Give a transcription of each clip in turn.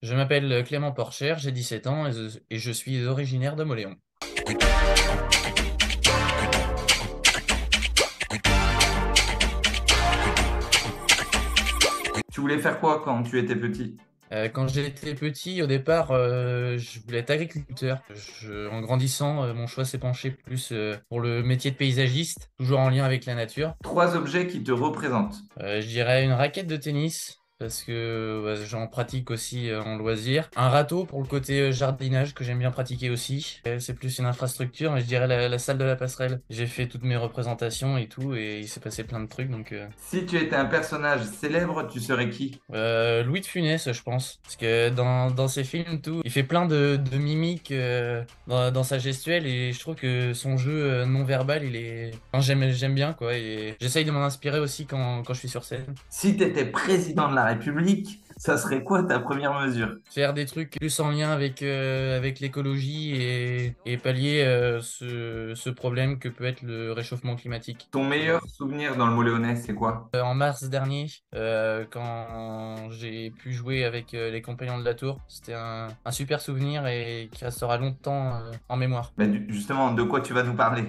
Je m'appelle Clément Porcher, j'ai 17 ans et je suis originaire de Moléon. Tu voulais faire quoi quand tu étais petit? Quand j'étais petit, au départ, je voulais être agriculteur. En grandissant, mon choix s'est penché plus pour le métier de paysagiste, toujours en lien avec la nature. Trois objets qui te représentent. Je dirais une raquette de tennis, parce que j'en pratique aussi en loisir. Un râteau pour le côté jardinage que j'aime bien pratiquer aussi. C'est plus une infrastructure, mais je dirais la salle de la passerelle. J'ai fait toutes mes représentations et tout, et il s'est passé plein de trucs, donc Si tu étais un personnage célèbre, tu serais qui? Louis de Funès, je pense. Parce que dans ses films, tout, il fait plein de mimiques dans sa gestuelle et je trouve que son jeu non-verbal, enfin, j'aime bien, quoi. Et j'essaye de m'en inspirer aussi quand je suis sur scène. Si tu étais président de la République, ça serait quoi ta première mesure? Faire des trucs plus en lien avec l'écologie et pallier ce problème que peut être le réchauffement climatique. Ton meilleur souvenir dans le Moléonais, c'est quoi? En mars dernier, quand j'ai pu jouer avec les Compagnons de la Tour, c'était un super souvenir et qui restera longtemps en mémoire. Justement, de quoi tu vas nous parler?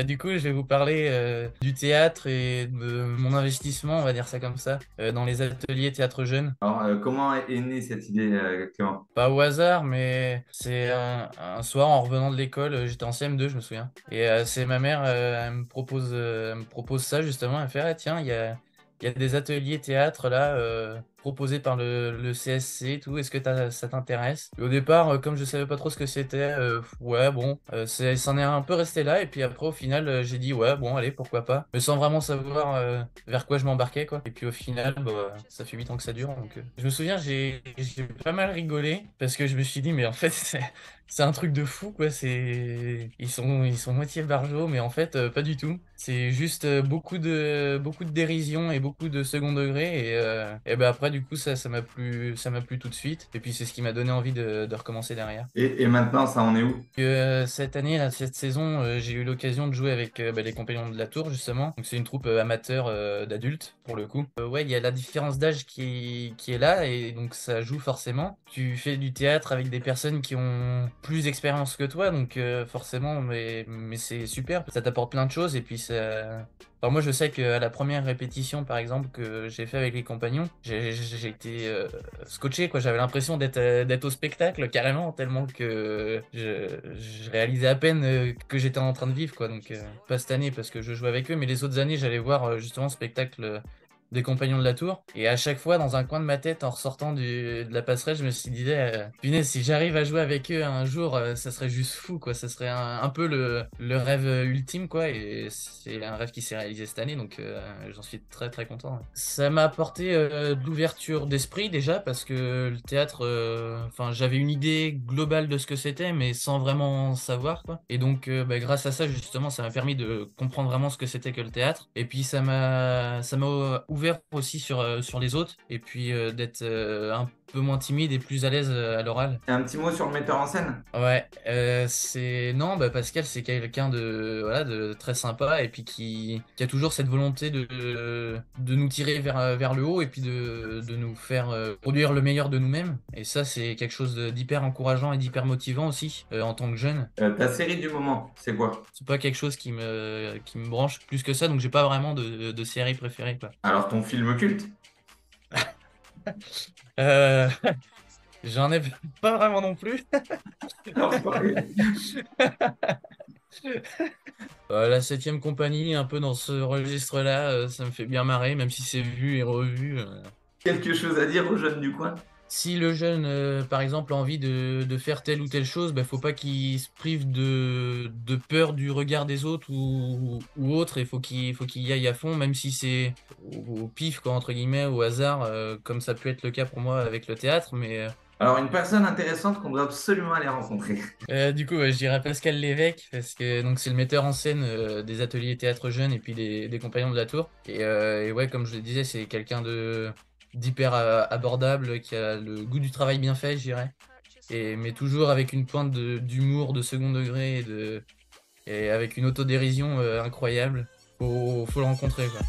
Du coup, je vais vous parler du théâtre et de mon investissement, on va dire ça comme ça, dans les ateliers théâtre jeune. Alors, comment est née cette idée, Clément? Pas au hasard, mais c'est un soir en revenant de l'école, j'étais en CM2, je me souviens. Et c'est ma mère, elle me propose ça justement, elle fait, ah, tiens, il y a des ateliers théâtre là, proposés par le CSC et tout, est-ce que ça t'intéresse? Et au départ, comme je savais pas trop ce que c'était, ouais, bon, c'en est un peu resté là, et puis après, au final, j'ai dit, ouais, bon, allez, pourquoi pas, mais sans vraiment savoir vers quoi je m'embarquais, quoi. Et puis au final, bah, ça fait 8 ans que ça dure, donc je me souviens, j'ai pas mal rigolé, parce que je me suis dit, mais en fait, c'est un truc de fou, quoi. Ils sont moitié barjots, mais en fait, pas du tout. C'est juste beaucoup de dérision et beaucoup de second degré. Et ben après, du coup, ça m'a plu tout de suite. Et puis, c'est ce qui m'a donné envie de recommencer derrière. Et maintenant, ça en est où? Cette année, là, cette saison, j'ai eu l'occasion de jouer avec les Compagnons de la Tour, justement. Donc, c'est une troupe amateur d'adultes, pour le coup. Ouais, il y a la différence d'âge qui est là, et donc ça joue forcément. Tu fais du théâtre avec des personnes qui ont plus d'expérience que toi, donc forcément, mais c'est super. Ça t'apporte plein de choses, et puis ça. Enfin, moi, je sais qu'à la première répétition, par exemple, que j'ai fait avec les compagnons, j'ai été scotché, quoi. J'avais l'impression d'être au spectacle, carrément, tellement que je réalisais à peine que j'étais en train de vivre, quoi. Donc, pas cette année, parce que je jouais avec eux, mais les autres années, j'allais voir justement le spectacle des Compagnons de la Tour. Et à chaque fois, dans un coin de ma tête, en ressortant de la passerelle, je me suis dit, punaise, si j'arrive à jouer avec eux un jour, ça serait juste fou, quoi. Ça serait un peu le rêve ultime, quoi. Et c'est un rêve qui s'est réalisé cette année, donc j'en suis très très content. Ça m'a apporté de l'ouverture d'esprit déjà, parce que le théâtre, enfin, j'avais une idée globale de ce que c'était, mais sans vraiment savoir, quoi. Et donc, grâce à ça, justement, ça m'a permis de comprendre vraiment ce que c'était que le théâtre. Et puis, ça m'a ouvert aussi sur les autres, et puis d'être un peu moins timide et plus à l'aise à l'oral. Et un petit mot sur le metteur en scène? Ouais, c'est non, Pascal, c'est quelqu'un de voilà, de très sympa, et puis qui a toujours cette volonté de nous tirer vers le haut, et puis de nous faire produire le meilleur de nous-mêmes. Et ça, c'est quelque chose d'hyper encourageant et d'hyper motivant aussi en tant que jeune. Ta série du moment, c'est quoi? C'est pas quelque chose qui me branche plus que ça, donc j'ai pas vraiment de série préférée, quoi. Alors, ton film culte? Euh, J'en ai pas vraiment non plus. Enfoiré. La septième compagnie, un peu dans ce registre-là, ça me fait bien marrer, même si c'est vu et revu. Quelque chose à dire aux jeunes du coin? Si le jeune, par exemple, a envie de faire telle ou telle chose, faut pas qu'il se prive de peur du regard des autres ou autre, et faut qu'il y aille à fond, même si c'est au pif, quoi, entre guillemets, au hasard, comme ça peut être le cas pour moi avec le théâtre, mais Alors, une personne intéressante qu'on doit absolument aller rencontrer. Du coup, ouais, je dirais Pascal Lévesque, parce que donc c'est le metteur en scène des ateliers théâtre jeunes et puis des Compagnons de la Tour. Et ouais, comme je le disais, c'est quelqu'un de d'hyper abordable, qui a le goût du travail bien fait, je dirais. Mais toujours avec une pointe d'humour de second degré et avec une autodérision incroyable. Faut le rencontrer, quoi.